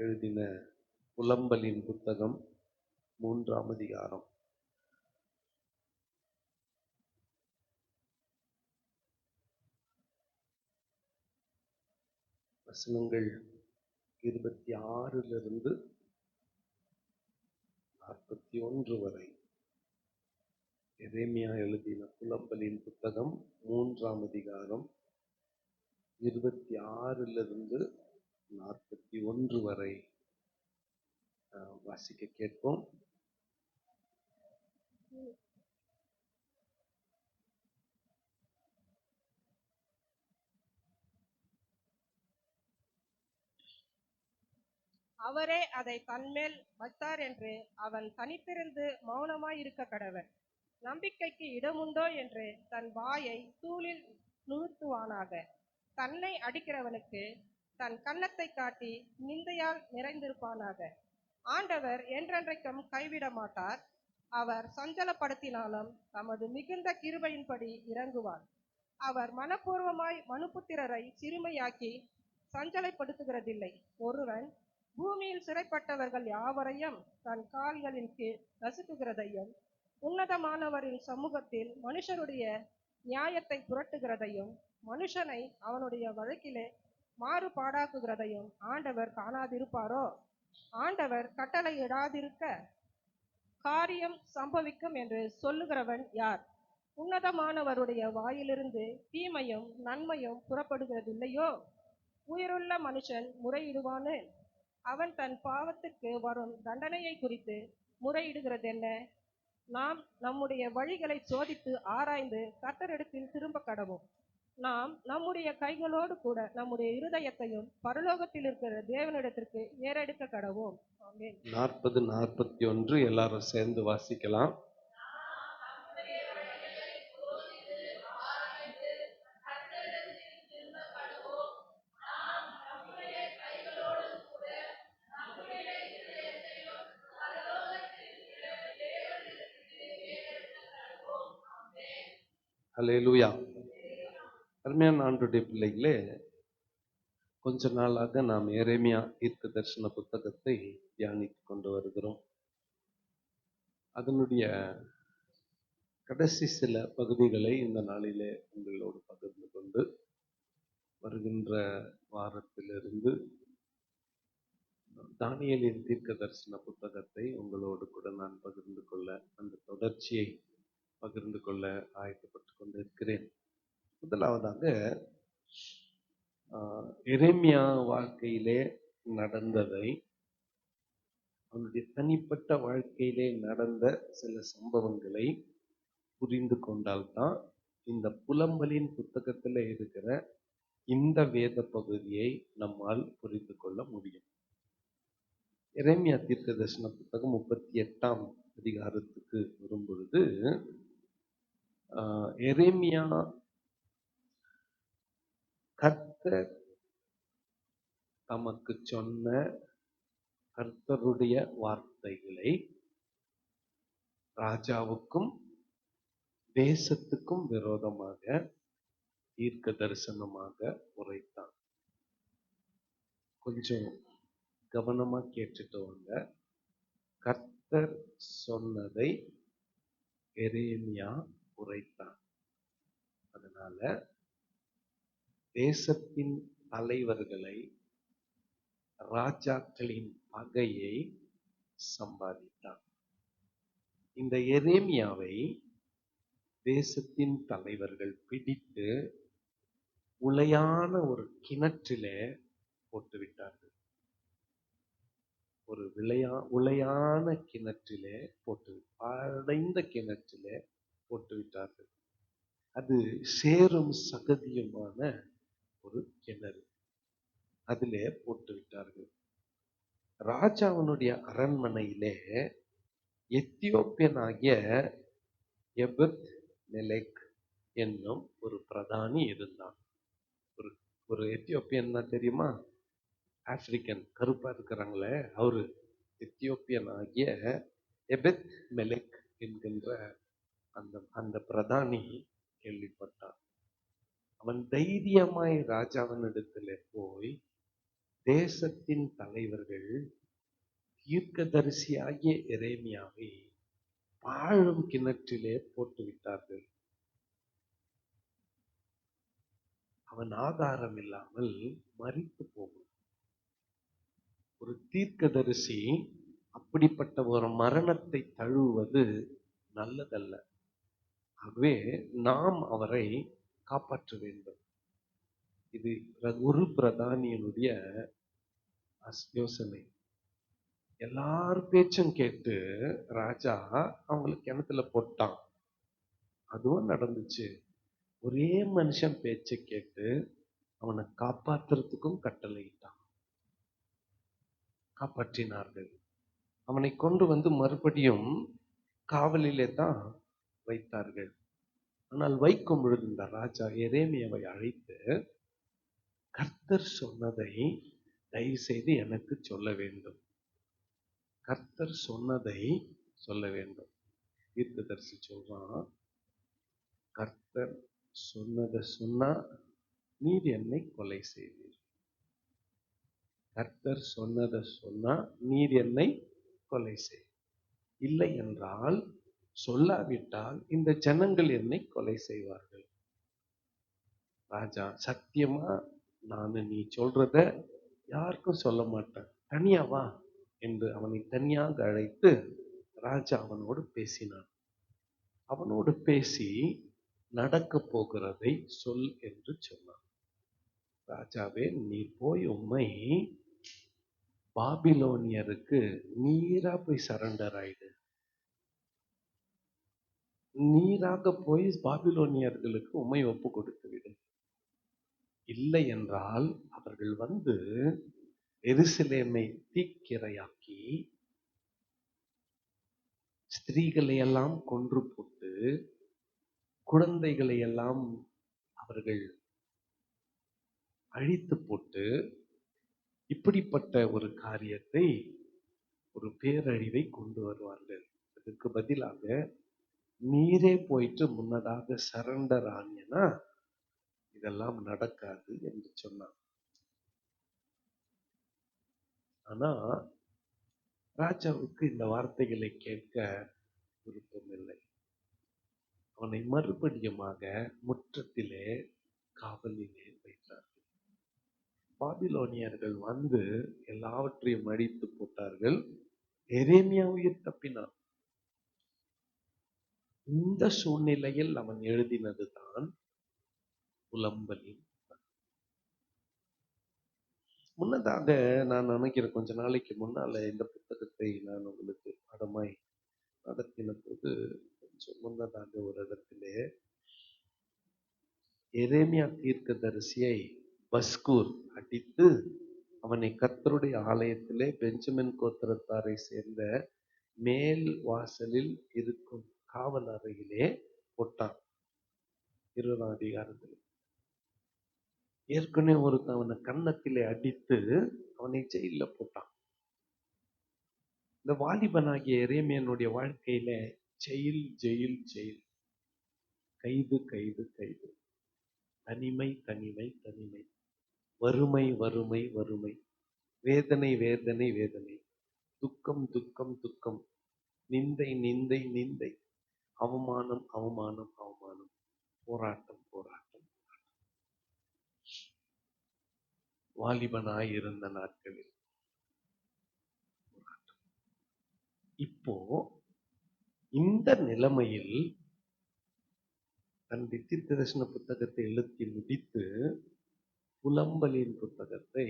எழுதின புலம்பலின் புத்தகம் 3ஆம் அதிகாரம். வசனங்கள் 26 41 வரை. எரேமியா எழுதின புலம்பலின் புத்தகம் 3ஆம் அதிகாரம் 26 41 வரை வாசிக்க கேட்போம். அவரே அதை தன்மேல் வைத்தார் என்று அவன் தனித்திருந்து மௌனமாய் இருக்க கடவன். நம்பிக்கைக்கு இடமுண்டோ என்று தன் வாயை தூளில் நுழுத்துவானாக. தன்னை அடிக்கிறவனுக்கு தன் கன்னத்தை காட்டி நிந்தையால் நிறைந்திருப்பானாக. ஆண்டவர் என்றென்றைக்கும் கைவிட மாட்டார். அவர் சஞ்சலப்படுத்தினாலும் தமது மிகுந்த கிருபையின்படி இறங்குவார். அவர் மனப்பூர்வமாய் மனுபுத்திரரை சிறுமையாக்கி சஞ்சலைப்படுத்துகிறதில்லை. ஒருவன் பூமியில் சிறைப்பட்டவர்கள் யாவரையும் தன் கால்களின் கீழ் நசுக்குகிறதையும் உன்னதமானவரின் சமூகத்தில் மனுஷருடைய நியாயத்தை புரட்டுகிறதையும் மனுஷனை அவனுடைய வழக்கிலே மாறுபாடாக்குகிறதையும் ஆண்டவர் காணாதிருப்பாரோ? ஆண்டவர் கட்டளை இடாதிருக்க காரியம் சம்பவிக்கும் என்று சொல்லுகிறவன் யார்? உன்னதமானவருடைய வாயிலிருந்து தீமையும் நன்மையும் புறப்படுகிறதில்லையோ? உயிருள்ள மனுஷன் முறையிடுவானு? அவன் தன் பாவத்துக்கு வரும் தண்டனையை குறித்து முறையிடுகிறதென்ன? நாம் நம்முடைய வழிகளை சோதித்து ஆராய்ந்து கர்த்தரிடத்தில் திரும்ப கடவோம். நாம் நம்முடைய கைகளோடு கூட நம்முடைய இருதயத்தையும் பரலோகத்தில் இருக்கிற தேவனிடத்திற்கு ஏறெடுக்க கடவோம். ஆமென். 40 41 எல்லாரும் சேர்ந்து வாசிக்கலாம். அல்லேலூயா. அருமையான ஆண்டவருடைய பிள்ளைகளே, கொஞ்ச நாளாக நாம் எரேமியா தீர்க்க தரிசன புத்தகத்தை தியானித்துக் கொண்டு வருகிறோம். அதனுடைய கடைசி சில பகுதிகளை இந்த நாளிலே உங்களோடு பகிர்ந்து கொண்டு வருகின்ற வாரத்திலிருந்து தானியேலின் தீர்க்க தரிசன புத்தகத்தை உங்களோடு கூட நான் பகிர்ந்து கொள்ள, அந்த தொடர்ச்சியை பகிர்ந்து கொள்ள ஆயத்தப்பட்டு கொண்டிருக்கிறேன். முதலாவதாக எரேமியா வாழ்க்கையிலே நடந்ததை, அவனுடைய தனிப்பட்ட வாழ்க்கையிலே நடந்த சில சம்பவங்களை புரிந்து கொண்டால்தான் இந்த புலம்பலின் புத்தகத்தில் இருக்கிற இந்த வேத பகுதியை நம்மால் புரிந்து கொள்ள முடியும். எரேமியா தீர்க்க தரிசன புத்தகம் 38ஆம் அதிகாரத்துக்கு வரும் பொழுது எரேமியா கர்த்தர் தமக்கு சொன்ன கர்த்தருடைய வார்த்தைகளை ராஜாவுக்கும் தேசத்துக்கும் விரோதமாக தீர்க்க தரிசனமாக உரைத்தான். கொஞ்சம் கவனமா கேட்டுட்டு வாங்க. கர்த்தர் சொன்னதை எரேமியா உரைத்தான். அதனால தேசத்தின் தலைவர்களை, ராஜாக்களின் பகையை சம்பாதித்தான். இந்த எரேமியாவை தேசத்தின் தலைவர்கள் பிடித்து உளையான ஒரு கிணற்றிலே போட்டுவிட்டார்கள். ஒரு உளையான கிணற்றிலே அடைந்த கிணற்றிலே போட்டுவிட்டார்கள். அது சேரும் சகதியுமான ஒரு கிணறு. அதிலே போட்டுவிட்டார்கள். ராஜாவினுடைய அரண்மனையிலே எத்தியோப்பியனாகிய எபெத் மெலெக் என்னும் ஒரு பிரதானி இருந்தான். ஒரு எத்தியோப்பியன் தான் தெரியுமா? ஆப்பிரிக்கன், கருப்பா இருக்கிறாங்களே, அவரு எத்தியோப்பியன் ஆகிய எபெத் மெலெக் என்கின்ற அந்த பிரதானி கேள்விப்பட்டான். அவன் தைரியமாய் ராஜாவின் இடத்துல போய் தேசத்தின் தலைவர்கள் தீர்க்கதரிசியாகிய எரேமியாவை பாழும் கிணற்றிலே போட்டு விட்டார்கள். அவன் ஆதாரம் இல்லாமல் மரித்து போகும். ஒரு தீர்க்கதரிசி அப்படிப்பட்ட ஒரு மரணத்தை தழுவுவது நல்லதல்ல. ஆகவே நாம் அவரை காப்பாற்ற வேண்டும். இது ஒரு பிரதானியனுடைய யோசனை. எல்லார் பேச்சும் கேட்டு ராஜா அவங்களுக்கு கிணத்துல போட்டான். அதுவும் நடந்துச்சு. ஒரே மனுஷன் பேச்சை கேட்டு அவனை காப்பாற்றுறதுக்கும் கட்டளையிட்டான். காப்பாற்றினார்கள். அவனை கொண்டு வந்து மறுபடியும் காவலிலே தான் வைத்தார்கள். ஆனால் வைக்கும் பொழுது இந்த ராஜா எரேமியாவை அழைத்து, கர்த்தர் சொன்னதை தயவு செய்து எனக்கு சொல்ல வேண்டும். கர்த்தர் சொன்னதை சொல்ல வேண்டும். தீர்க்கதரிசி சொல்றான், கர்த்தர் சொன்னதை சொன்னா நீர் என்னை கொலை செய்வீர். கர்த்தர் சொன்னதை சொன்னா நீர் என்னை கொலை செய். இல்லை என்றால், சொல்லாவிட்டால் இந்த ஜனங்கள் என்னை கொலை செய்வார்கள். ராஜா, சத்தியமா நான் நீ சொல்றத யாருக்கும் சொல்ல மாட்டேன், தனியா வா என்று அவனை தனியாக அழைத்து ராஜா அவனோடு பேசினான். அவனோடு பேசி நடக்க போகிறதை சொல் என்று சொன்னான். ராஜாவே, நீ போய் உம்மை பாபிலோனியருக்கு நீரா போய் சரண்டர் ஆயிடு. நீராக போய் பாபிலோனியர்களுக்கு உம்மை ஒப்பு கொடுத்து விடு. இல்லை என்றால் அவர்கள் வந்து எருசலேமை தீக்கிரையாக்கி ஸ்திரீகளை எல்லாம் கொன்று போட்டு குழந்தைகளை எல்லாம் அவர்கள் அழித்து போட்டு இப்படிப்பட்ட ஒரு காரியத்தை, ஒரு பேரழிவை கொண்டு வருவார்கள். அதுக்கு பதிலாக நீரே போயிட்டு முன்னதாக சரண்டர் ஆனியனா இதெல்லாம் நடக்காது என்று சொன்னான். ஆனா ராஜாவுக்கு இந்த வார்த்தைகளை கேட்க விருப்பமில்லை. அவனை மறுபடியுமாக முற்றத்திலே காவலிலே வைத்தார்கள். பாபிலோனியர்கள் வந்து எல்லாவற்றையும் அழித்து போட்டார்கள். எரேமியா உயிர் தப்பினான். இந்த சூழ்நிலையில் அவன் எழுதினதுதான் புலம்பலின். முன்னதாக நான் நினைக்கிறேன், கொஞ்ச நாளைக்கு முன்னால இந்த புத்தகத்தை நான் உங்களுக்கு பாடமாய் நடத்தின போது, கொஞ்சம் முன்னதாக ஒரு இடத்திலே எரேமியா தீர்க்கதரிசியை பஸ்கூர் அடித்து அவனை கர்த்தருடைய ஆலயத்திலே பெஞ்சமின் கோத்திரத்தாரை சேர்ந்த மேல் வாசலில் இருக்கும் காவல் அறையிலே போட்டான். 20ஆம் அதிகாரத்தில் ஏற்கனவே ஒருத்தன் அவனை கன்னத்திலே அடித்து அவனை ஜெயில போட்டான். இந்த வாலிபனாகிய எரேமியனுடைய வாழ்க்கையில ஜெயில் ஜெயில் ஜெயில், கைது கைது கைது, தனிமை தனிமை தனிமை, வறுமை வறுமை வறுமை, வேதனை வேதனை வேதனை, துக்கம் துக்கம் துக்கம், நிந்தை நிந்தை நிந்தை, அவமானம் அவமானம் அவமானம், போராட்டம் போராட்டம். வாலிபனாய் இருந்த நாட்களில் இப்போ இந்த நிலைமையில் தன் தீர்க்கதரிசன புத்தகத்தை எழுதி முடித்து புலம்பலின் புத்தகத்தை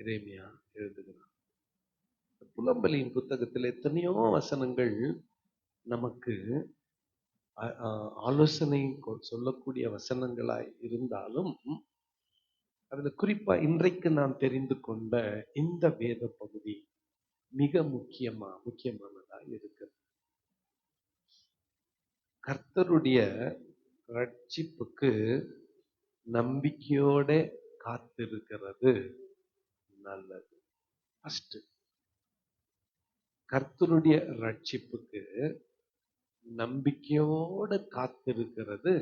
எரேமியா எழுதுகிறார். புலம்பலின் புத்தகத்தில் எத்தனையோ வசனங்கள் நமக்கு ஆலோசனை சொல்லக்கூடிய வசனங்களாய் இருந்தாலும், அதுல குறிப்பா இன்றைக்கு நாம் தெரிந்து கொண்ட இந்த வேத பகுதி மிக முக்கியமானதா இருக்கிறது. கர்த்தருடைய ரட்சிப்புக்கு நம்பிக்கையோட காத்திருக்கிறது நல்லது. ஃபர்ஸ்ட், கர்த்தருடைய ரட்சிப்புக்கு நம்பிக்கையோட காத்திருக்கிறது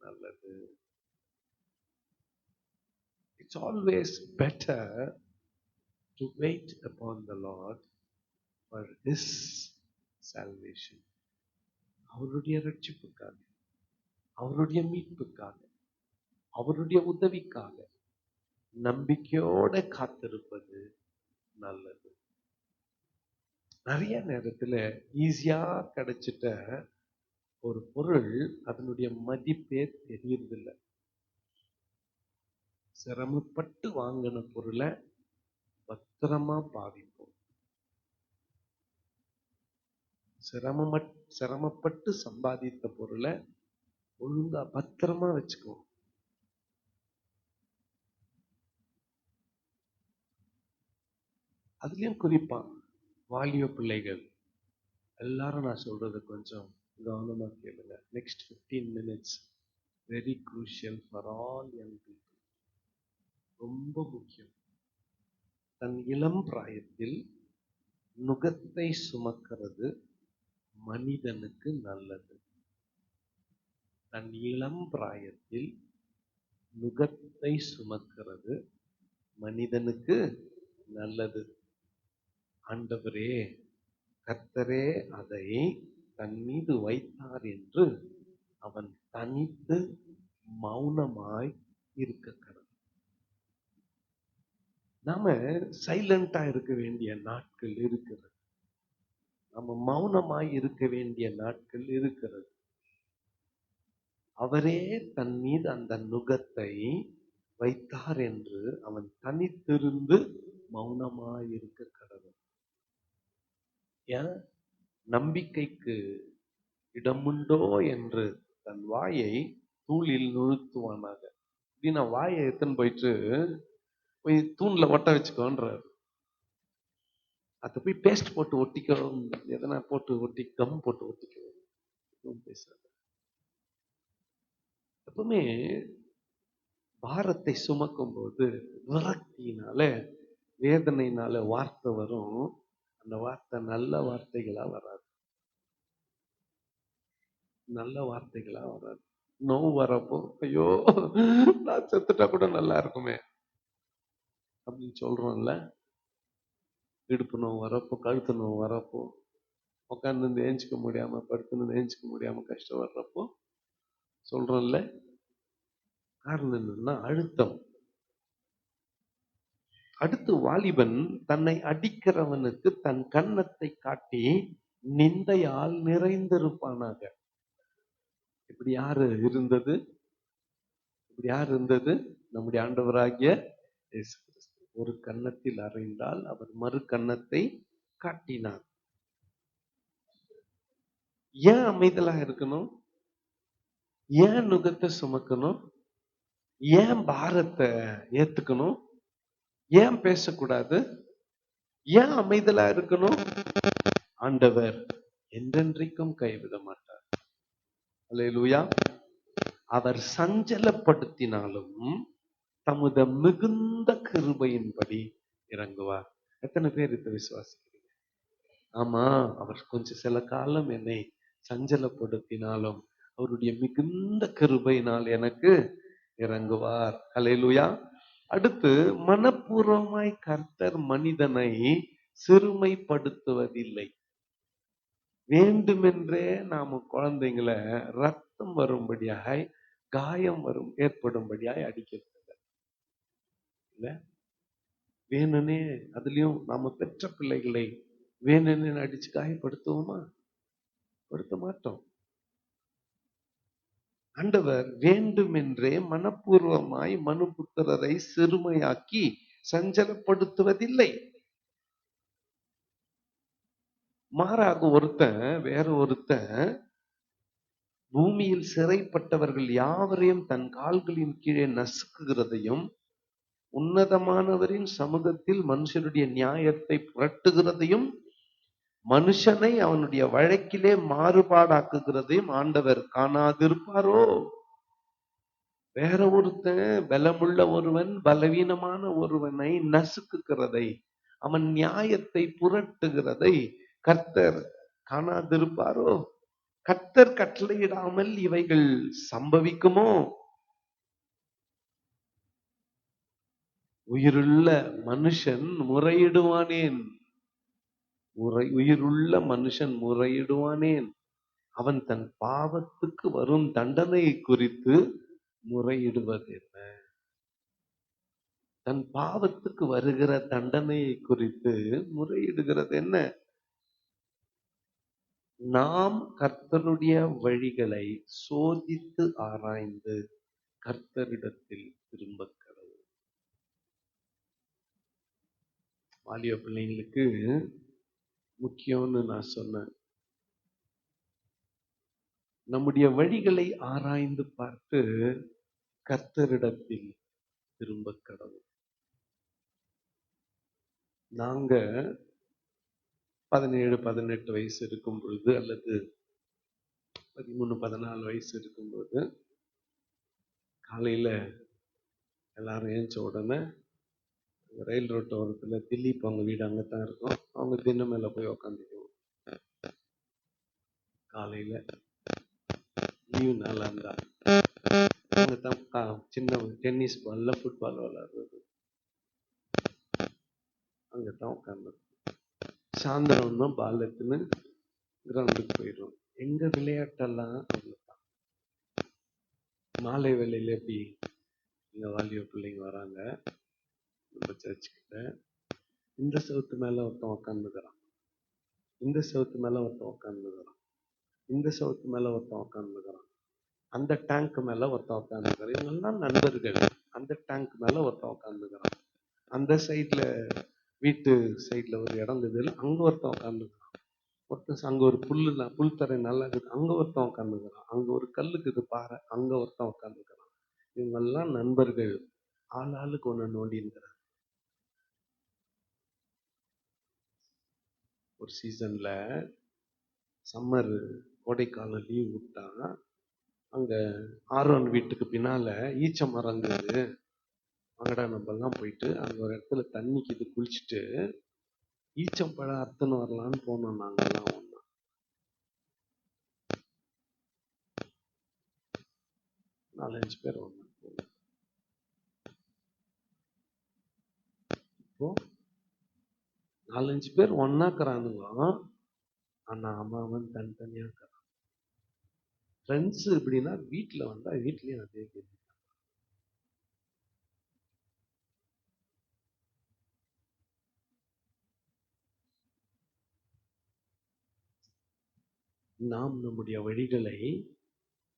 நல்லது. It's always better to wait upon the Lord for His salvation. அவருடைய ரட்சிப்புக்காக, அவருடைய மீட்புக்காக, அவருடைய உதவிக்காக நம்பிக்கையோட காத்திருப்பது நல்லது. நிறைய நேரத்துல ஈஸியா கிடைச்சிட்ட ஒரு பொருள் அதனுடைய மதிப்பே தெரியறதில்லை. சிரமப்பட்டு வாங்கின பொருளை பத்திரமா பாவிப்போம். சிரமப்பட்டு சம்பாதித்த பொருளை ஒழுங்கா பத்திரமா வச்சுக்குவோம். அதுலயும் குறிப்பா வாலிப பிள்ளைகள் எல்லாரும் நான் சொல்றது கொஞ்சம் கவனமா கேளுங்க. Next 15 minutes very crucial for all young people. ரொம்ப முக்கியம். தன் இளம் பிராயத்தில் நுகத்தை சுமக்கிறது மனிதனுக்கு நல்லது. தன் இளம் பிராயத்தில் நுகத்தை சுமக்கிறது மனிதனுக்கு நல்லது. ஆண்டவரே, கர்த்தரே அதை தன் மீது வைத்தார் என்று அவன் தனித்து மௌனமாய் இருக்க கடவுள். நாம சைலண்டா இருக்க வேண்டிய நாட்கள் இருக்கிறது. நாம மௌனமாய் இருக்க வேண்டிய நாட்கள் இருக்கிறது. அவரே தன் மீது அந்த நுகத்தை வைத்தார் என்று அவன் தனித்திருந்து மௌனமாய் இருக்க கடவுள். ஏன்? நம்பிக்கைக்கு இடமுண்டோ என்று தன் வாயை தூளில் நுழுத்துவானாக. அப்படின்னா வாயை எத்தனை போயிட்டு போய் தூண்ல ஒட்ட வச்சுக்கோன்றார். அதை போய் பேஸ்ட் போட்டு ஒட்டிக்கோ, எதனா போட்டு ஒட்டி கம் போட்டு ஒட்டிக்கோ பேசுறாரு. எப்பவுமே பாரத்தை சுமக்கும் போது விரக்தியினால வேதனையினால வார்த்தை வரும். அந்த வார்த்தை நல்ல வார்த்தைகளா வராது. நல்ல வார்த்தைகளா வராது. நோவு வரப்போ ஐயோ நான் செத்துட்டா கூட நல்லா இருக்குமே அப்படின்னு சொல்றோம்ல. இடுப்பு நோவு வரப்போ, கழுத்து நோவு வரப்போ, உட்காந்து ஏஞ்சிக்க முடியாம, படுத்துன்னு ஏஞ்சிக்க முடியாம கஷ்டம் வர்றப்போ சொல்றோம்ல. காரணம் என்னன்னா அழுத்தம். அடுத்து வாலிபன் தன்னை அடிக்கிறவனுக்கு தன் கன்னத்தை காட்டி நிந்தையால் நிறைந்திருப்பானாக. இப்படி யாரு இருந்தது? இப்படி யார் இருந்தது? நம்முடைய ஆண்டவராகிய இயேசு கிறிஸ்து. ஒரு கன்னத்தில் அறைந்தால் அவர் மறு கன்னத்தை காட்டினார். ஏன் அமைதலா இருக்கணும்? ஏன் நுகத்தை சுமக்கணும்? ஏன் பாரத்தை ஏத்துக்கணும்? ஏன் பேசக்கூடாது? ஏன் அமைதலா இருக்கணும்? ஆண்டவர் என்றென்றைக்கும் கைவிட மாட்டார். அல்லேலூயா. அவர் சஞ்சலப்படுத்தினாலும் தமது மிகுந்த கிருபையின்படி இறங்குவார். எத்தனை பேர் இதை விசுவாசிக்கிறீங்க? ஆமா, அவர் கொஞ்சம் சில காலம் என்னை சஞ்சலப்படுத்தினாலும் அவருடைய மிகுந்த கிருபையினால் எனக்கு இறங்குவார். அல்லேலூயா. அடுத்து, மனப்பூர்வமாய் கர்த்தர் மனிதனை சிறுமைப்படுத்துவதில்லை. வேண்டுமென்றே நாம குழந்தைங்களை ரத்தம் வரும்படியாய், காயம் ஏற்படும்படியாய் அடிக்கிறது இல்ல. வேணுனே, அதுலயும் நாம பெற்ற பிள்ளைகளை வேணுனே அடிச்சு காயப்படுத்துவோமா? படுத்த மாட்டோம். ஆண்டவர் வேண்டுமென்றே மனப்பூர்வமாய் மனுபுத்திரரை சிறுமையாக்கி சஞ்சலப்படுத்துவதில்லை. மாறாக வேற ஒருத்தன் பூமியில் சிறைப்பட்டவர்கள் யாவரையும் தன் கால்களின் கீழே நசுக்குகிறதையும், உன்னதமானவரின் சமூகத்தில் மனுஷனுடைய நியாயத்தை புரட்டுகிறதையும், மனுஷனை அவனுடைய வழக்கிலே மாறுபாடாக்குகிறதையும் ஆண்டவர் காணாதிருப்பாரோ? வேற ஒருத்தன் பலமுள்ள ஒருவன் பலவீனமான ஒருவனை நசுக்குகிறதை, அவன் நியாயத்தை புரட்டுகிறதை கர்த்தர் காணாதிருப்பாரோ? கர்த்தர் கட்டளையிடாமல் இவைகள் சம்பவிக்குமோ? உயிருள்ள மனுஷன் முறையிடுவானேன்? உயிருள்ள மனுஷன் முறையிடுவானேன்? அவன் தன் பாவத்துக்கு வரும் தண்டனையை குறித்து முறையிடுவது என்ன? தன் பாவத்துக்கு வருகிற தண்டனையை குறித்து முறையிடுகிறது என்ன? நாம் கர்த்தருடைய வழிகளை சோதித்து ஆராய்ந்து கர்த்தரிடத்தில் திரும்ப கடவுள். வாலிப பிள்ளைங்களுக்கு முக்கியம்னு நான் சொன்னேன். நம்முடைய வழிகளை ஆராய்ந்து பார்த்து கர்த்தரிடத்தில் திரும்ப கடவுள். நாங்க 17, 18 வயசு இருக்கும் பொழுது அல்லது 13, 14 வயசு இருக்கும்போது காலையில எல்லாரும் ஏஞ்ச உடனே ரயில் ரோட்டு ஓரத்துல திலீப் அவங்க வீடு அங்கத்தான் இருக்கும். அவங்க திண்ணை மேல போய் உக்காந்துக்குவோம். காலையில லீவு நாளா இருந்தா அங்கத்தான் சின்ன டென்னிஸ் பால்ல ஃபுட்பால் விளையாடுறது அங்கத்தான் உட்காந்து. சாயந்தரம் பால் எடுத்துன்னு கிரவுண்டுக்கு போயிடுவோம். எங்க விளையாட்டெல்லாம் அவ்வளவுதான். மாலை வேலையில எப்படி இங்க வாலிப பிள்ளைங்க வராங்க நம்ம சர்ச்சுக்கிட்ட. இந்த செவத்து மேல ஒருத்தன் உக்காந்துக்கிறான், இந்த செவத்து மேல ஒருத்தன் உக்காந்துக்கிறான், இந்த செவத்து மேல ஒருத்தன் உக்காந்துக்கிறான், அந்த டேங்க் மேல ஒருத்தன் உக்காந்துக்கிறான். இவங்கெல்லாம் நண்பர்கள். அந்த டேங்க் மேல ஒருத்தன் உக்காந்துக்கிறான், அந்த சைட்ல வீட்டு சைட்ல ஒரு இடம் இருக்குது, அங்க ஒருத்தன் உக்காந்துக்கிறான். ஒருத்தன் அங்க ஒரு புல் தரை நல்லா இருக்குது, அங்க ஒருத்தன் உக்காந்துக்கிறான். அங்க ஒரு கல்லுக்குது பாறை, அங்க ஒருத்தன் உக்காந்துக்கிறான். இவங்கெல்லாம் நண்பர்கள். ஆள் ஆளுக்கு ஒண்ணு நோண்டி இருக்கிறார். ஒரு சீசன்ல சம்மர் கோடைக்காலம் லீவ் விட்டா அங்க ஆரோன் வீட்டுக்கு பின்னால ஈச்ச மரம் இருந்தது. அங்கடா நம்ம எல்லாம் போயிட்டு அங்க ஒரு இடத்துல தண்ணிக்கு இது குளிச்சுட்டு ஈச்சம்பழம் அர்த்தனை வரலான்னு போனோம். நாங்கெல்லாம் ஒண்ணா 4-5 பேர் ஒண்ணா போனோம். இப்போ 4-5 பேர் ஒன்னாக்குறானுங்க. ஆனா அவன் தனித்தனியா இருக்கிறான். ஃப்ரெண்ட்ஸ் எப்படின்னா வீட்டுல வந்தா வீட்லயும் அதே கேள்வி. நாம் நம்முடைய வழிகளை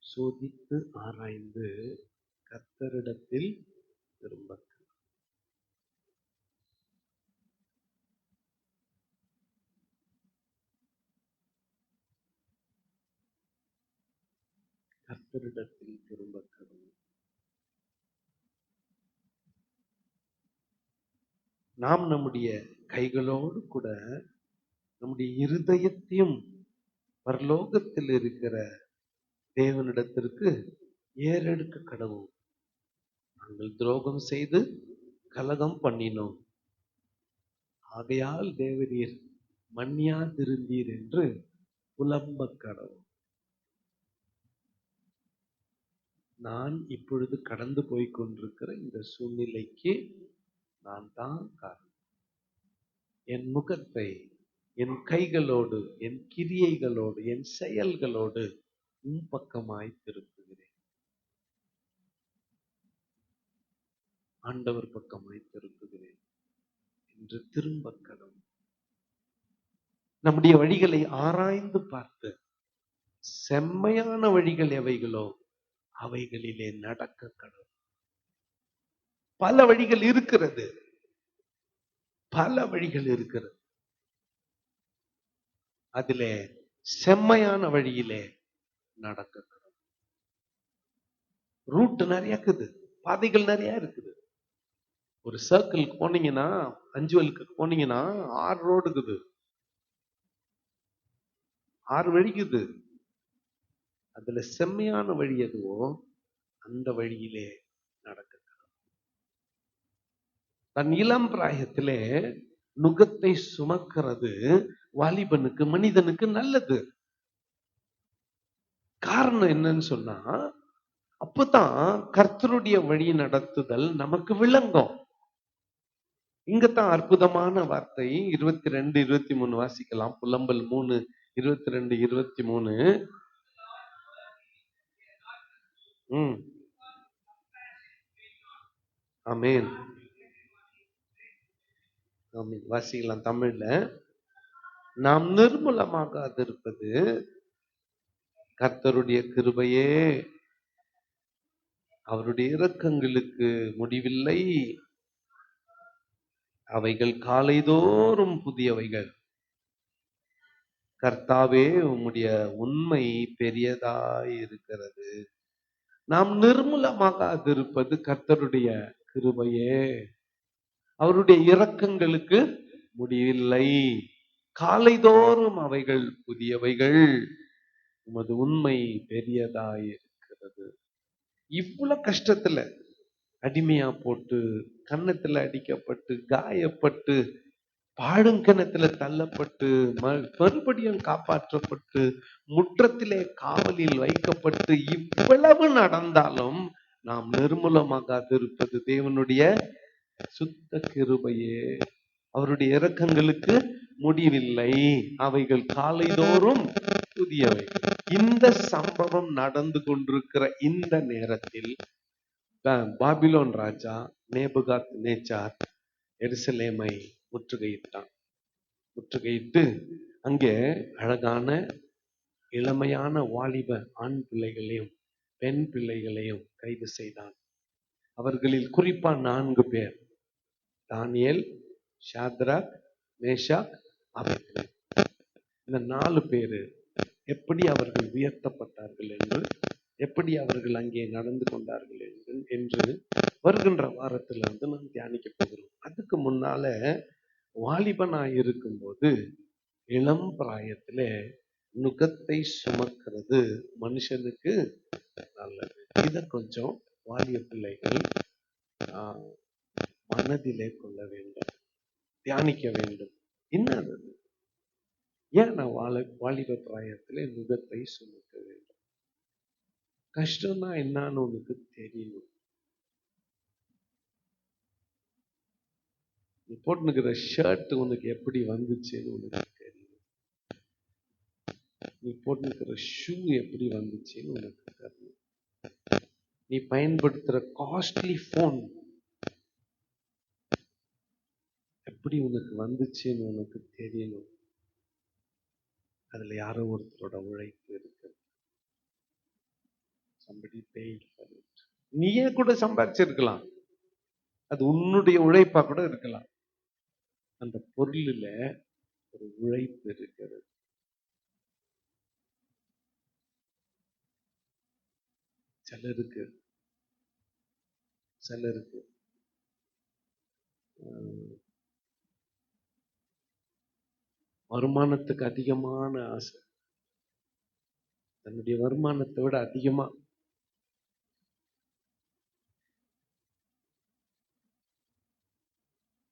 சோதித்து ஆராய்ந்து கர்த்தரிடத்தில் திரும்ப கர்த்தரிடத்தில் திரும்ப கடவுள். நாம் நம்முடைய கைகளோடு கூட நம்முடைய இருதயத்தையும் பரலோகத்தில் இருக்கிற தேவனிடத்திற்கு ஏறெடுக்க கடவுள். நாங்கள் துரோகம் செய்து கலகம் பண்ணினோம், ஆகையால் தேவரீர் மன்னியாதிருந்தீர் என்று புலம்ப கடவுள். நான் இப்பொழுது கடந்து போய் கொண்டிருக்கிற இந்த சூழ்நிலைக்கு நான் தான் காரணம். என் முகத்தை என் கைகளோடு, என் கிரியைகளோடு, என் செயல்களோடு உன் பக்கமாய் திருப்புகிறேன். ஆண்டவர் பக்கமாய் திருப்புகிறேன் என்று திரும்ப கடவுள். நம்முடைய வழிகளை ஆராய்ந்து பார்த்து செம்மையான வழிகள் எவைகளோ அவைகளிலே நடக்க கடவுள். பல வழிகள் இருக்கிறது, பல வழிகள் இருக்கிறது. அதிலே செம்மையான வழியிலே நடக்க கடவுள். ரூட் நிறைய இருக்குது, பாதைகள் நிறைய இருக்குது. ஒரு சர்க்கிள் போனீங்கன்னா, 5 வழிக்கு போனீங்கன்னா 6 ரோடு இருக்குது, 6 வழிக்குது. அதுல செம்மையான வழி எதுவோ அந்த வழியிலே நடக்க. தன் இளம் பிராயத்திலே நுகத்தை சுமக்கிறது வாலிபனுக்கு, மனிதனுக்கு நல்லது. காரணம் என்னன்னு சொன்னா, அப்பதான் கர்த்தருடைய வழி நடத்துதல் நமக்கு விளங்கும். இங்கத்தான் அற்புதமான வார்த்தை. 22, 23 வாசிக்கலாம். புலம்பல் 3, 22, 23. ஆமென். ஆமென். வாசிக்கலாம் தமிழ்ல. நாம் நிர்மூலமாகாதிருப்பது கர்த்தருடைய கிருபையே, அவருடைய இரக்கங்களுக்கு முடிவில்லை, அவைகள் காலைதோறும் புதியவைகள். கர்த்தாவே, உம்முடைய உண்மை பெரியதாய் இருக்கிறது. நாம் நிர்மூலமாகாதிருப்பது கர்த்தருடைய கிருபையே, அவருடைய இரக்கங்களுக்கு முடிவில்லை, காலைதோறும் அவைகள் புதியவைகள், உமது உண்மை பெரியதாய் இருக்கிறது. இவ்வளவு கஷ்டத்துல அடிமையா போட்டு, கன்னத்துல அடிக்கப்பட்டு, காயப்பட்டு, பாடுங்கணத்துல தள்ளப்பட்டு, மறுபடியும் காப்பாற்றப்பட்டு, முற்றத்திலே காவலில் வைக்கப்பட்டு, இவ்வளவு நடந்தாலும் நாம் நிர்மூலமாகாதிருப்பது தேவனுடைய சுத்த கிருபையே, அவருடைய இரக்கங்களுக்கு முடிவில்லை, அவைகள் காலைதோறும் புதியவை. இந்த சம்பவம் நடந்து கொண்டிருக்கிற இந்த நேரத்தில் பாபிலோன் ராஜா நேபுகாத் நேச்சார் எருசலேமை முற்றுகையிட்டான். முற்றுகையிட்டு அங்கே அழகான இளமையான வாலிப ஆண் பிள்ளைகளையும் பெண் பிள்ளைகளையும் கைது செய்தான். அவர்களில் குறிப்பா 4 பேர், தானியேல், ஷாத்ராக், மேஷாக், ஆபேத்நேகோ. இந்த 4 பேரு எப்படி அவர்கள் உயர்த்தப்பட்டார்கள் என்று, எப்படி அவர்கள் அங்கே நடந்து கொண்டார்கள் என்று வருகின்ற வாரத்துல நாம் தியானிக்க போகிறோம். அதுக்கு முன்னால வாலிபனாய் இருக்கும்போது இளம் பிராயத்துல நுகத்தை சுமக்கிறது மனுஷனுக்கு நல்லது. இத கொஞ்சம் வாலிப பிள்ளைகள் மனதிலே கொள்ள வேண்டும், தியானிக்க வேண்டும். என்னது? ஏன் நான் வாலிப பிராயத்துல நுகத்தை சுமக்க வேண்டும்? கஷ்டம்னா என்னன்னு உனக்கு தெரியணும். நீ போட்டுக்கிற ஷர்ட் உனக்கு எப்படி வந்துச்சுன்னு உனக்கு தெரியும். நீ போட்டுக்கிற ஷூ எப்படி வந்துச்சுன்னு உனக்கு தெரியும். நீ பயன்படுத்துற காஸ்ட்லி போன் எப்படி உனக்கு வந்துச்சுன்னு உனக்கு தெரியணும். அதுல யாரோ ஒருத்தரோட உழைப்பு இருக்கு. somebody paid for it. நீயே கூட சம்பாதிச்சிருக்கலாம், அது உன்னுடைய உழைப்பா கூட இருக்கலாம். அந்த பொருளில ஒரு உழைப்பு இருக்கிறது. சிலருக்கு வருமானத்துக்கு அதிகமான ஆசை, தன்னுடைய வருமானத்தை விட அதிகமா.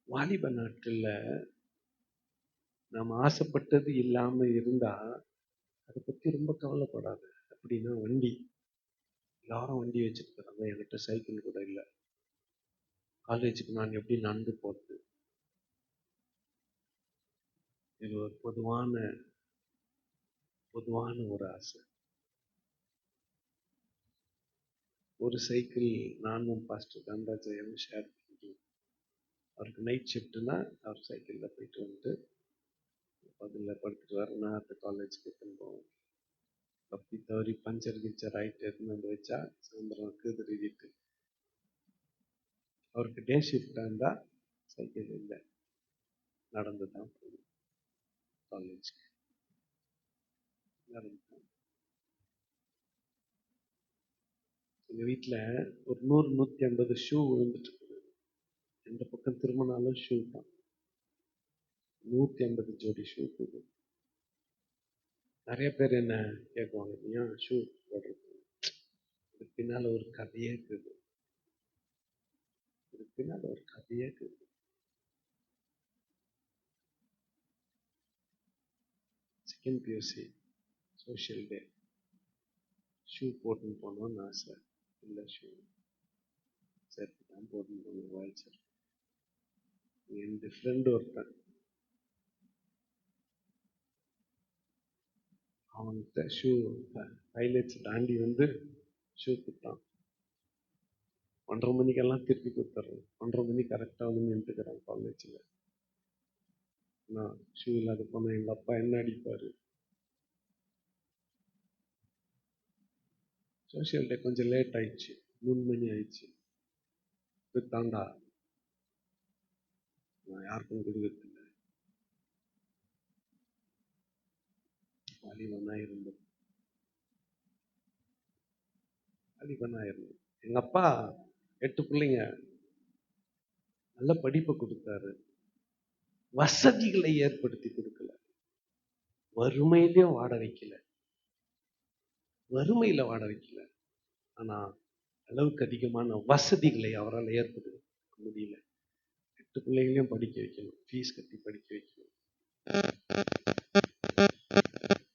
வாலிப நாட்கள்ல நாம் ஆசைப்பட்டது இல்லாம இருந்தா அதை பத்தி ரொம்ப கவலைப்படாது. அப்படின்னா வண்டி, எல்லாரும் வண்டி வச்சிருக்கிறாங்க, என்கிட்ட சைக்கிள் கூட இல்லை. காலேஜுக்கு நான் எப்படி நடந்து போறது? இது ஒரு பொதுவான ஒரு ஆசை. ஒரு சைக்கிள் நானும் பாஸ்டர் தண்டராஜையும் ஷேர் பண்ணிக்கிறோம். அவருக்கு நைட் ஷிஃப்ட்னா அவர் சைக்கிள்ல போயிட்டு வந்துட்டு அதில் படுத்துட்டு வர, நான் அந்த காலேஜுக்கு போவோம். அப்படி தவறி பஞ்சர் கிச்சர் ஆகிட்டு எடுத்துன்னு வந்து வச்சா சாயந்தரம் கீது வீட்டு. அவருக்கு டே ஷிஃப்டாக இருந்தால் சைக்கிள் இல்லை, நடந்து தான் போகணும் காலேஜுக்கு. நடந்து தான். எங்கள் வீட்டில் ஒரு 100, 150 ஷூ விழுந்துட்டு இருக்குது. எந்த பக்கம் திரும்பினாலும் ஷூ தான். 150 ஜோடி ஷூ இருக்குது. நிறைய பேர் என்ன கேட்குவாங்க, ஏன் ஷூ போடுறது? இதுக்கு பின்னால ஒரு கதையே இருக்குது. இதுக்கு பின்னால ஒரு கதையே இருக்குது. செகண்ட் பியூசி சோஷியல் டே ஷூ போட்டுன்னு போனோம்னு ஆசை. இல்லை, ஷூ செருப்பு தான் போட்டுன்னு போகணும், வாயில் செருப்பு. என் ஃப்ரெண்டு ஒருத்தன், அவன்கிட்ட ஷூ ஹைலைட்ஸ் தாண்டி வந்து ஷூ கொடுத்தான். 1:30 மணிக்கெல்லாம் திருப்பி கொடுத்துட்றேன். 1:30 மணி கரெக்டாக வந்து நின்றுக்கிறான் காலேஜில். நான் ஷூ இல்லாத போனால் எங்கள் அப்பா என்ன அடிப்பார். சோஷியல் டே கொஞ்சம் லேட் ஆயிடுச்சு, 3 மணி ஆயிடுச்சு. தாண்டா நான் யாருக்கும் கொடுக்கறது இல்லை. வாலிபனா இருந்தது. எங்க அப்பா 8 பிள்ளைங்க, நல்ல படிப்பை கொடுத்தாரு, வசதிகளை ஏற்படுத்தி கொடுக்கல, வறுமையிலையும் வாட வைக்கல, வறுமையில வாட வைக்கல. ஆனா அளவுக்கு அதிகமான வசதிகளை அவரால் ஏற்படுத்த முடியல. 8 பிள்ளைகளையும் படிக்க வைக்கணும், ஃபீஸ் கட்டி படிக்க வைக்கணும்,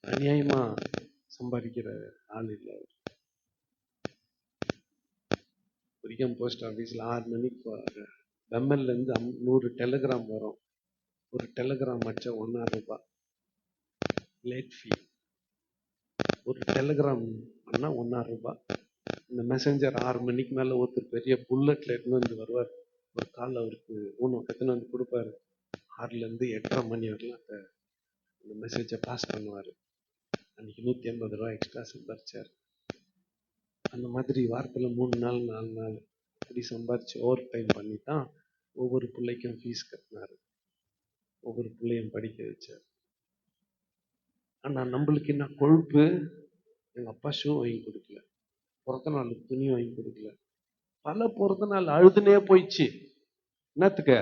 அநியாயமா சம்பாதிக்கிற ஆள் இல்லை. வரைக்கும் போஸ்ட் ஆஃபீஸில் 6 மணிக்கு பெம்மல்ல இருந்து 100 டெலிகிராம் வரும். ஒரு டெலிகிராம் வச்சா ₹1.5 லேட் ஃபீ. ஒரு டெலிகிராம் பண்ணா ₹1.5. இந்த மெசஞ்சர் 6 மணிக்கு மேல ஒருத்தர் பெரிய புல்லட்ல எடுத்துன்னு வந்து வருவார். ஒரு கால் அவருக்கு எடுத்துன்னு வந்து கொடுப்பாரு. 6ல இருந்து 8:30 மணி வரலாம் அந்த மெசேஜை பாஸ் பண்ணுவார். அன்னைக்கு ₹150 எக்ஸ்ட்ரா சம்பாரிச்சார். அந்த மாதிரி வாரத்தில் 3 நாள் 4 நாள் அப்படி சம்பாரிச்சு ஓவர் டைம் பண்ணி தான் ஒவ்வொரு பிள்ளைக்கும் ஃபீஸ் கட்டினாரு, ஒவ்வொரு பிள்ளையும் படிக்க வச்சார். ஆனா நம்மளுக்கு என்ன கொழுப்பு, எங்க அப்பா ஷூ வாங்கி கொடுக்கல, பிறந்த நாளுக்கு துணி வாங்கி கொடுக்கல. பல பிறந்த நாள் அழுதுனே போயிடுச்சு. என்னத்துக்கு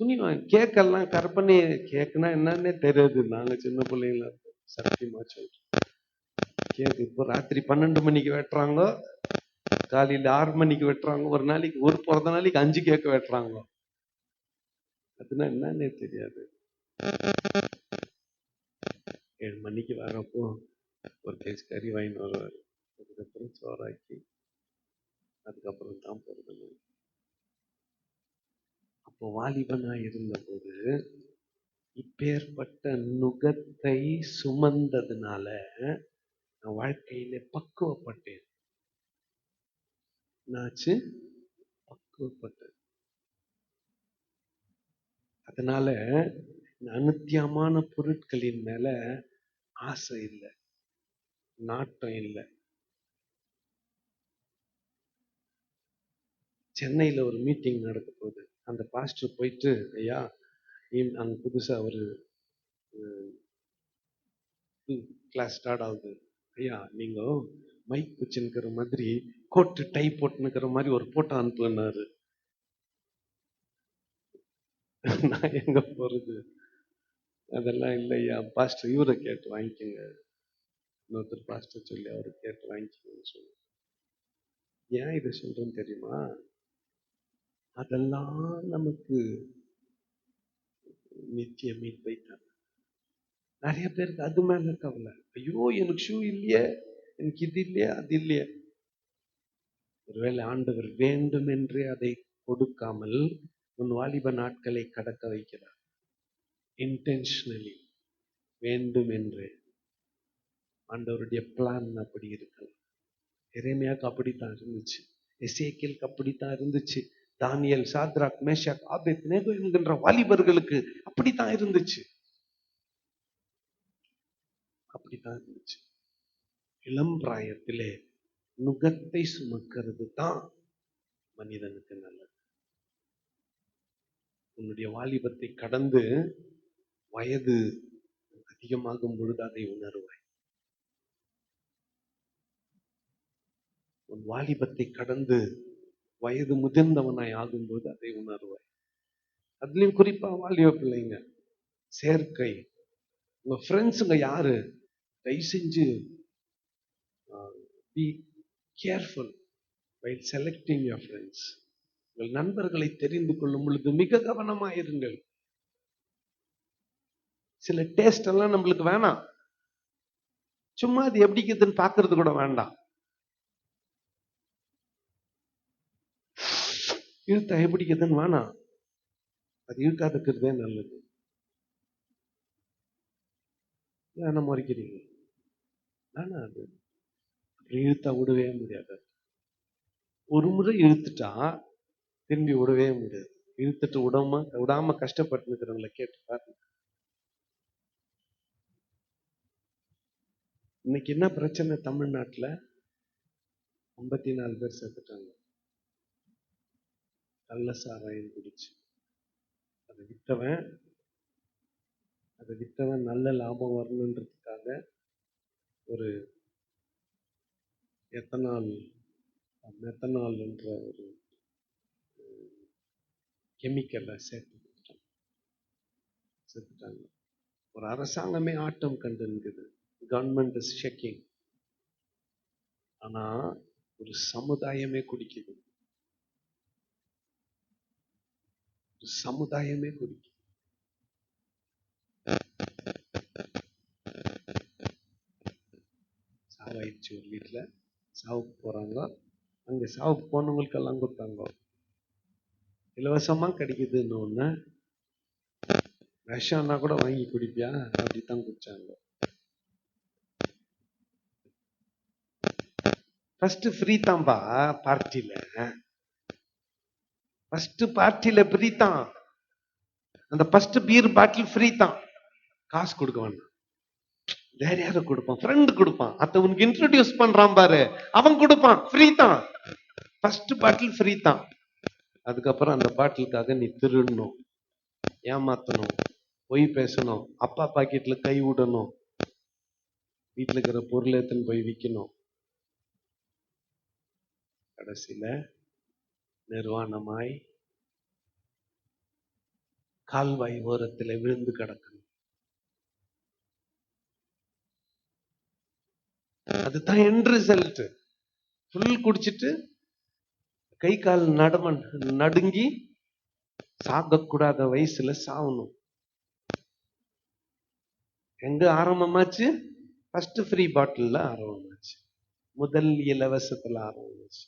துணி வாங்கி, கேக்கெல்லாம் கற்பனை, கேக்குனா என்னன்னே தெரியாது. நாங்க சின்ன பிள்ளைங்கள சத்தியமா சொல்றோம். கேக்கு இப்போ ராத்திரி 12 மணிக்கு வெட்டுறாங்க, காலையில 6 மணிக்கு வெட்டுறாங்க. ஒரு நாளைக்கு ஒரு பிறந்த நாளைக்கு 5 கேக்கு வெட்டுறாங்க. அதுனா என்னன்னே தெரியாது. 7 மணிக்கு வரப்போ ஒரு கேஸ் கறி வாங்கிட்டு வருவாரு. அதுக்கப்புறம் சோறாக்கி அதுக்கப்புறம் தான் பிறந்த. அப்போ வாலிபனா இருந்தபோது இப்பேற்பட்ட நுகத்தை சுமந்ததுனால நான் வாழ்க்கையில பக்குவப்பட்டேன். என்னாச்சு? பக்குவப்பட்டேன். அதனால அநித்தியமான பொருட்களின் மேல ஆசை இல்லை, நாட்டம் இல்லை. சென்னையில ஒரு மீட்டிங் நடக்க போகுது. அந்த பாஸ்டர் போயிட்டு, ஐயா அங்க புதுசா ஒரு கிளாஸ் ஸ்டார்ட் ஆகுது, ஐயா நீங்க மைக் வச்சுக்கிற மாதிரி கோட்டு டை போட்டுனுக்கிற மாதிரி ஒரு போட்டோ அனுப்புனாரு. நான் எங்க போறது? அதெல்லாம் இல்லையா, பாஸ்டர் இவரை கேட்டு வாங்கிக்கோங்க, இன்னொருத்தர் பாஸ்டர் சொல்லி அவரை கேட்டு வாங்கிக்கோங்கன்னு சொல்லு. ஏன் இதை சொல்றேன்னு தெரியுமா? அதெல்லாம் நமக்கு நித்திய மீட்பை தரும். நிறைய பேருக்கு அது மேல கவலை. ஐயோ எனக்கு ஷூ இல்லையே, எனக்கு இது இல்லையே, அது இல்லையே. ஒருவேளை ஆண்டவர் வேண்டும் என்று அதை கொடுக்காமல் உன் வாலிப நாட்களை கடக்க வைக்கிறார். இன்டென்ஷனலி, வேண்டும் என்று. ஆண்டவருடைய பிளான் அப்படி இருக்கலாம். எரேமியாவுக்கு அப்படித்தான் இருந்துச்சு, எசேக்கியேலுக்கு அப்படித்தான் இருந்துச்சு, தானியேல், சாத்ராக், மேஷாக், ஆபேத்நேகோ என்கின்ற வாலிபர்களுக்கு அப்படித்தான் இருந்துச்சு. அப்படித்தான் இருந்துச்சு. இளம் பிராயத்திலே நுகத்தை சுமக்கிறது தான் மனிதனுக்கு நல்லது. உன்னுடைய வாலிபத்தை கடந்து வயது அதிகமாகும் பொழுது அதை உணர்வாய். உன் வாலிபத்தை கடந்து வயது முதிர்ந்தவனாய் ஆகும்போது அதை உணர்வாய். அதுலயும் குறிப்பா வாலிப பிள்ளைங்க சேர்க்கை, உங்க ஃப்ரெண்ட்ஸுங்க யாரு, தயவு செஞ்சு be careful while selecting your friends. உங்கள் நண்பர்களை தெரிந்து கொள்ளும் பொழுது மிக கவனமாயிருங்கள். சில டேஸ்ட் எல்லாம் நம்மளுக்கு வேணாம், சும்மா அது எப்படி இருக்குதுன்னு பாக்குறது கூட வேண்டாம். இழுத்தா எப்படி இருக்குதுன்னு வேணாம். அது இழுக்காத இருக்கிறதே நல்லது. என்ன முறைக்கிறீங்க? ஆனா அது இழுத்தா விடவே முடியாது. ஒரு முறை இழுத்துட்டா திரும்பி விடவே முடியாது. இழுத்துட்டு விடாம கஷ்டப்பட்டு இருக்கிறவங்களை கேட்டு பாருங்க. இன்னைக்கு என்ன பிரச்சனை தமிழ்நாட்டுல? 54 பேர் செத்துட்டாங்க கள்ள சாராயம் குடிச்சு. அதை வித்தவன் நல்ல லாபம் வரணுன்றதுக்காக ஒரு மெத்தனால் என்ற ஒரு கெமிக்கலை சேர்த்து செத்துட்டாங்க. ஒரு அரசாங்கமே ஆட்டம் கண்டு இருக்குது. Government is shaking. ஆனா ஒரு சமுதாயமே குடிக்குது. ஒரு சமுதாயமே குடிக்குது. சாவாயிடுச்சு. ஒரு வீட்டுல சாவுக்கு போறாங்க. அங்க சாவுக்கு போனவங்களுக்கெல்லாம் கொடுத்தாங்க. இலவசமா கிடைக்குதுன்னு ஒண்ணு. விஷம்னா கூட வாங்கி குடிப்பியா? அப்படித்தான் குடிச்சாங்க. ஃபர்ஸ்ட் ஃப்ரீ தான்பா பார்ட்டில. ஃபர்ஸ்ட் பார்ட்டில ஃப்ரீ தான். அந்த ஃபர்ஸ்ட் பீர் பாட்டில் ஃப்ரீ தான். காசு கொடுக்க வேண்டாம். வேற யாரு கொடுப்பான்? ஃப்ரெண்ட் கொடுப்பான். அத உனக்கு இன்ட்ரோடியூஸ் பண்றான் பாரு, அவன் கொடுப்பான். ஃப்ரீ தான். ஃபர்ஸ்ட் பாட்டில் ஃப்ரீ தான். அதுக்கப்புறம் அந்த பாட்டிலுக்காக நீ திருடணும், ஏமாத்தணும், பொய் பேசணும், அப்பா பாக்கெட்ல கை விடணும், வீட்டுல இருக்கிற பொருள் எடுத்துன்னு போய் விற்கணும். கடைசியில நிர்வாணமாய் கால்வாய் ஓரத்துல விழுந்து கிடக்கணும். அதுதான் எண்ட் ரிசல்ட். ஃபுல் குடிச்சிட்டு கை கால் நடுங்கி சாகக்கூடாத வயசுல சாவணும். எங்க ஆரம்பமாச்சு? ஃபர்ஸ்ட் ஃப்ரீ பாட்டில்ல ஆரம்பமாச்சு. முதல் இலவசத்துல ஆரம்பமாச்சு.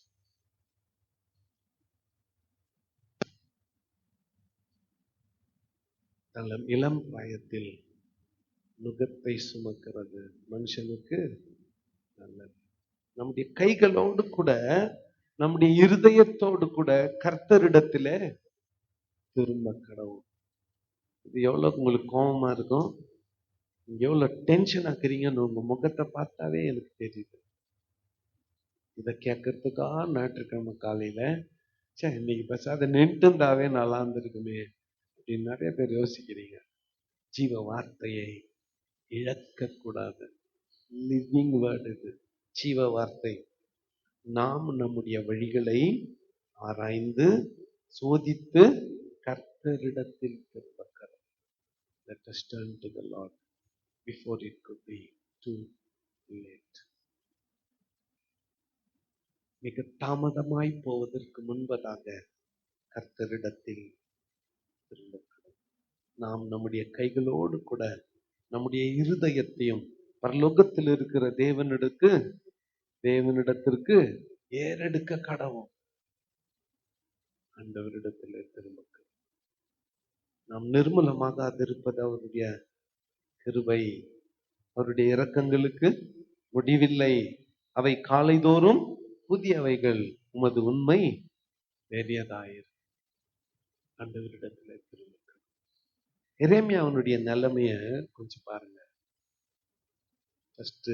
இளம் பிராயத்தில் நுகத்தை சுமக்கிறது மனுஷனுக்கு நல்லது. நம்முடைய கைகளோடு கூட நம்முடைய இருதயத்தோடு கூட கர்த்தரிடத்துல திரும்ப கடவுள். இது எவ்வளவு உங்களுக்கு கோபமா இருக்கும், நீங்க எவ்வளவு டென்ஷன் ஆக்குறீங்கன்னு உங்க முகத்தை பார்த்தாவே எனக்கு தெரியுது. இதை கேட்கறதுக்காக ஞாயிற்றுக்கிழமை காலையில இன்னைக்கு பேசாத நின்று இருந்தாவே நல்லா இருந்திருக்குமே அப்படின்னு நிறைய பேர் யோசிக்கிறீங்க. ஜீவ வார்த்தையை இழக்க கூடாது. லிவிங் வேர்ட் இது, ஜீவ வார்த்தை. நாம் நம்முடைய வழிகளை ஆராய்ந்து சோதித்து கர்த்தரிடத்தில் திரும்பக்கிறது. Let us turn to the Lord before it could be too late. மிக தாமதமாய் போவதற்கு முன்பதாக கர்த்தரிடத்தில் திரும்பக்கிறது. நாம் நம்முடைய கைகளோடு கூட நம்முடைய இருதயத்தையும் பரலோகத்தில் இருக்கிற தேவனிடத்திற்கு ஏறெடுக்க கடவும். ஆண்டவரிடத்தில் திரும்ப நாம் நிர்மூலமாகாதிருப்பது அவருடைய கிருபை. அவருடைய இரக்கங்களுக்கு முடிவில்லை. அவை காலைதோறும் புதியவைகள். உமது உண்மை பெரியதாயிரு. ஆண்டவரிடத்தில் திரும்ப. எரேமியா அவனுடைய நிலைமைய கொஞ்சம் பாருங்க. ஃபர்ஸ்ட்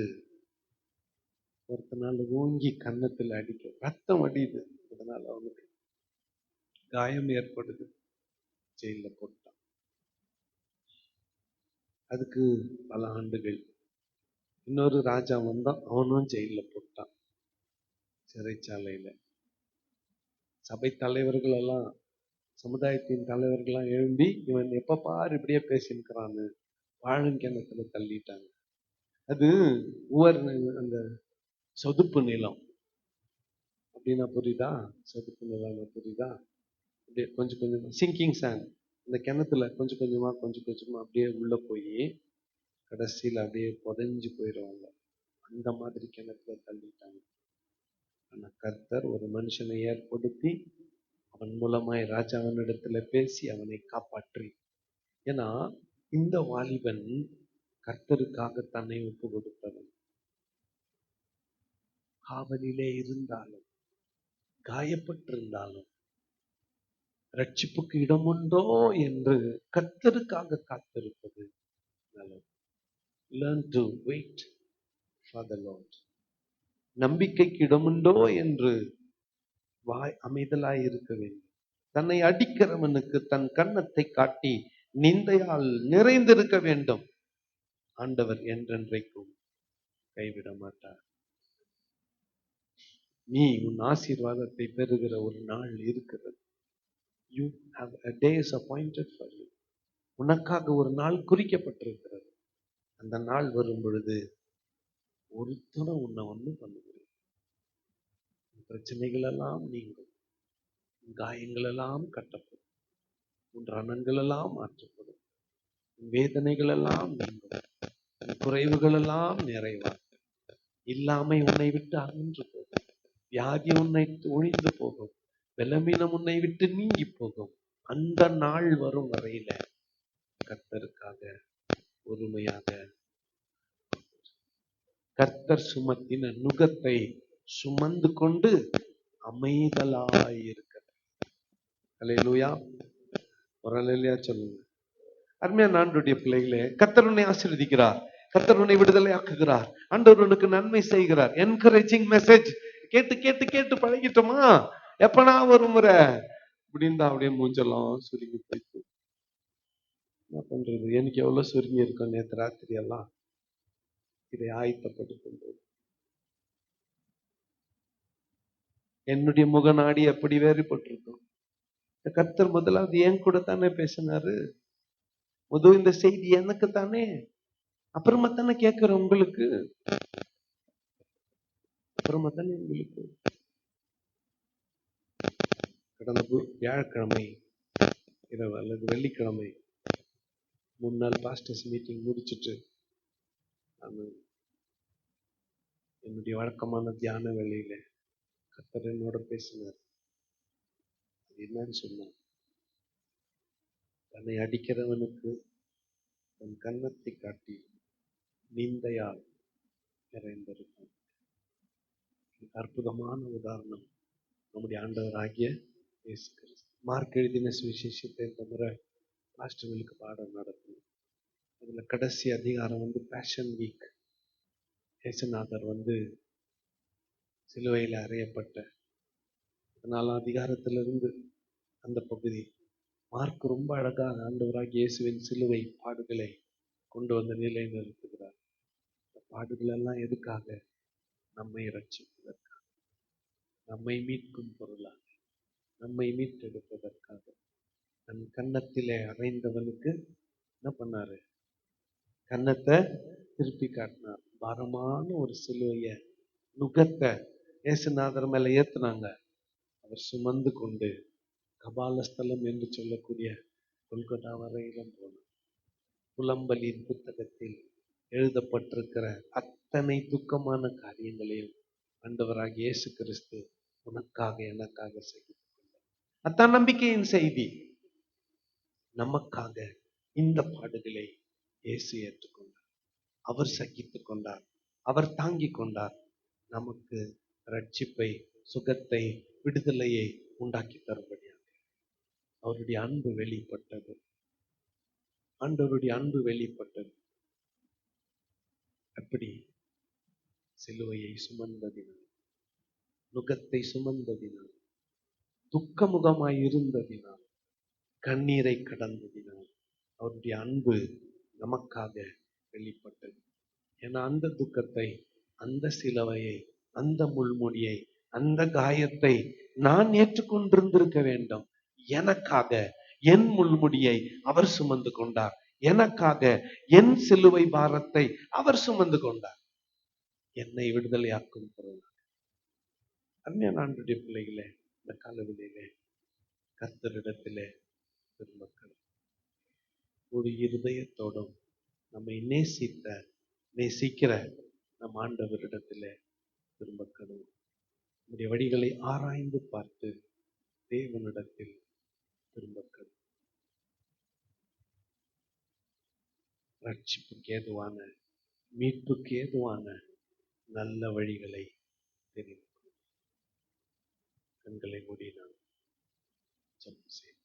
ஒருத்த நாள் ஓங்கி கன்னத்துல அடிக்க ரத்தம் அடியுது. அதனால அவனுக்கு காயம் ஏற்படுது. ஜெயில போட்டான். அதுக்கு பல ஆண்டுகள். இன்னொரு ராஜா வந்தான், அவனும் ஜெயில போட்டான், சிறைச்சாலையில. சபை தலைவர்கள் எல்லாம், சமுதாயத்தின் தலைவர்கள்லாம் எழும்பி இவன் எப்ப பாரு இப்படியே பேசியிருக்கிறான்னு வாழுங்கிணத்துல தள்ளிட்டாங்க. அது அந்த சொதுப்பு நிலம் அப்படின்னா புரியுதா? சொதுப்பு நிலம் புரியுதா? அப்படியே கொஞ்சம் கொஞ்சமா சிங்கிங் சாண்ட், இந்த கிணத்துல கொஞ்சம் கொஞ்சமா அப்படியே உள்ள போய் கடைசியில அப்படியே புதைஞ்சு போயிடுவாங்க. அந்த மாதிரி கிணத்துல தள்ளிட்டாங்க. ஆனா கர்த்தர் ஒரு மனுஷனை ஏற்படுத்தி அவன் மூலமாய் ராஜாவினிடத்துல பேசி அவனை காப்பாற்றி. ஏன்னா இந்த வாலிபன் கர்த்தருக்காக தன்னை ஒப்பு கொடுத்தவன். காவலிலே இருந்தாலும், காயப்பட்டிருந்தாலும், ரட்சிப்புக்கு இடமுண்டோ என்று கர்த்தருக்காக காத்திருப்பது நல்லது. Learn to wait for the Lord. நம்பிக்கைக்கு இடமுண்டோ என்று வாய் அமைதலாய் இருக்க வேண்டும். தன்னை அடிக்கிறவனுக்கு தன் கன்னத்தை காட்டி நிந்தையால் நிறைந்திருக்க வேண்டும். ஆண்டவர் என்றென்றைக்கும் கைவிட மாட்டார். நீ உன் ஆசீர்வாதத்தை பெறுகிற ஒரு நாள் இருக்கிறது. You have a day is appointed for you. உனக்காக ஒரு நாள் குறிக்கப்பட்டிருக்கிறது. அந்த நாள் வரும் பொழுது ஒருத்தனும் உன்னை ஒண்ணும் பண்ண முடியாது. பிரச்சனைகள் எல்லாம் நீங்கும், காயங்கள் எல்லாம் கட்டப்படும், உன் ரணங்கள் எல்லாம் மாற்றப்படும், வேதனைகள் எல்லாம் நீங்கும், குறைவுகள் எல்லாம் நிறைவாகும். இல்லாமை உன்னை விட்டு அகன்று போகும், வியாதி உன்னை ஒழிந்து போகும், பலவீனம் உன்னை விட்டு நீங்கி போகும். அந்த நாள் வரும் வரையில கர்த்தருக்காக பொறுமையாக கர்த்தர் சுமத்தின நுகத்தை சுமந்து கொண்டு அமைதலாயிருக்கிறது. அல்லேலூயா, ஒரு அல்லேலூயா சொல்லுங்க. அருமையான ஆண்டவருடைய பிள்ளைகளே, கர்த்தர் உன்னை ஆசீர்வதிக்கிறார், கர்த்தர் உன்னை விடுதலை ஆக்குகிறார், ஆண்டவர் உனக்கு நன்மை செய்கிறார். என்கரேஜிங் மெசேஜ் கேட்டு கேட்டு கேட்டு பழகிட்டோமா? எப்பனா ஒரு முறை இப்படின்னு அப்படியே மூஞ்செல்லாம் சுருங்கி போயிட்டு என்ன பண்றது? எனக்கு எவ்வளவு சுருங்கி இருக்கும் நேற்று ராத்திரி எல்லாம் இதை ஆயத்தப்படுத்தும். என்னுடைய முகநாடி அப்படி வேறுபட்டிருக்கும். கர்த்தர் முதலாவது என் கூட தானே பேசினாரு. முதல் இந்த செய்தி எனக்கு தானே, அப்புறமா தானே கேட்கிற உங்களுக்கு, அப்புறமா தானே உங்களுக்கு. கடந்த வியாழக்கிழமை இரவு அல்லது வெள்ளிக்கிழமை 3 நாள் பாஸ்டர்ஸ் மீட்டிங் முடிச்சுட்டு நான் என்னுடைய வழக்கமான தியான வேளையில கர்த்தர் என்னோட பேசினார். அது என்னன்னு சொன்னார்? தன்னை அடிக்கிறவனுக்கு தன் கன்னத்தை காட்டி நிந்தையால் நிறைந்திருக்கும். அற்புதமான உதாரணம் நம்முடைய ஆண்டவராகிய இயேசு கிறிஸ்து. மார்க் எழுதின சுவிசேஷத்தை இந்த முறை பாஸ்டர்களுக்கு பாடம் நடத்தணும். அதுல கடைசி அதிகாரம் பேஷன் வீக். இயேசுநாதர் சிலுவையில் அறையப்பட்ட 4 அதிகாரத்திலிருந்து அந்த பகுதி மார்க் ரொம்ப அழகாக ஆண்டவராகிய இயேசுவின் சிலுவை பாடுகளை கொண்டு வந்து நிலை நிறுத்துகிறார். இந்த பாடுகள் எல்லாம் எதுக்காக? நம்மை ரட்சிப்பதற்காக, நம்மை மீட்கும் பொருளாக, நம்மை மீட்டெடுப்பதற்காக. தன் கன்னத்திலே அறைந்தவனுக்கு என்ன பண்ணாரு? கன்னத்தை திருப்பி காட்டினார். பாரமான ஒரு சிலுவைய நுகத்தை இயேசுநாதர் மேல ஏத்துனாங்க. அவர் சுமந்து கொண்டு கபாலஸ்தலம் என்று சொல்லக்கூடிய கொல்கத்தா வரையிலும் போனார். புலம்பலின் புத்தகத்தில் எழுதப்பட்டிருக்கிற அத்தனை துக்கமான காரியங்களையும் ஆண்டவராகிய இயேசு கிறிஸ்து உனக்காக எனக்காக சகித்துக் கொண்டார். அத்தான் நம்பிக்கையின் செய்தி. நமக்காக இந்த பாடுகளை இயேசு ஏற்றுக்கொண்டார், அவர் சகித்துக் கொண்டார், அவர் தாங்கிக் கொண்டார். நமக்கு ரட்சிப்பை, சுகத்தை, விடுதலையை உண்டாக்கி தரும்படியாக அவருடைய அன்பு வெளிப்பட்டது. ஆண்டவருடைய அன்பு வெளிப்பட்டது. அப்படி சிலுவையை சுமந்ததினால், நுகத்தை சுமந்ததினால், துக்கமுகமாய் இருந்ததினால், கண்ணீரை கடந்ததினால் அவருடைய அன்பு நமக்காக வெளிப்பட்டது. ஏன்னா அந்த துக்கத்தை, அந்த சிலுவையை, அந்த முள்முடியை, அந்த காயத்தை நான் ஏற்றுக்கொண்டிருந்திருக்க வேண்டும். எனக்காக என் முள்முடியை அவர் சுமந்து கொண்டார். எனக்காக என் சிலுவை பாரத்தை அவர் சுமந்து கொண்டார். என்னை விடுதலையாக்கும் பொருளாக. அருமையான ஆண்டவருடைய பிள்ளைகளே, இந்த காலவெளியிலே கர்த்தரிடத்திலே திரும்பக்கள் ஒரு இருதயத்தோடும் நம்மை நேசிக்கிற நம் ஆண்டவரிடத்திலே திரும்பக்கள் நம்முடைய வழிகளை ஆராய்ந்து பார்த்து தேவனிடத்தில் திரும்ப ரட்சிப்புக்கு ஏதுவான, மீட்புக்கு ஏதுவான நல்ல வழிகளை தெரிந்து கண்களை மூடி நாம் ஜெபம் செய்வோம்.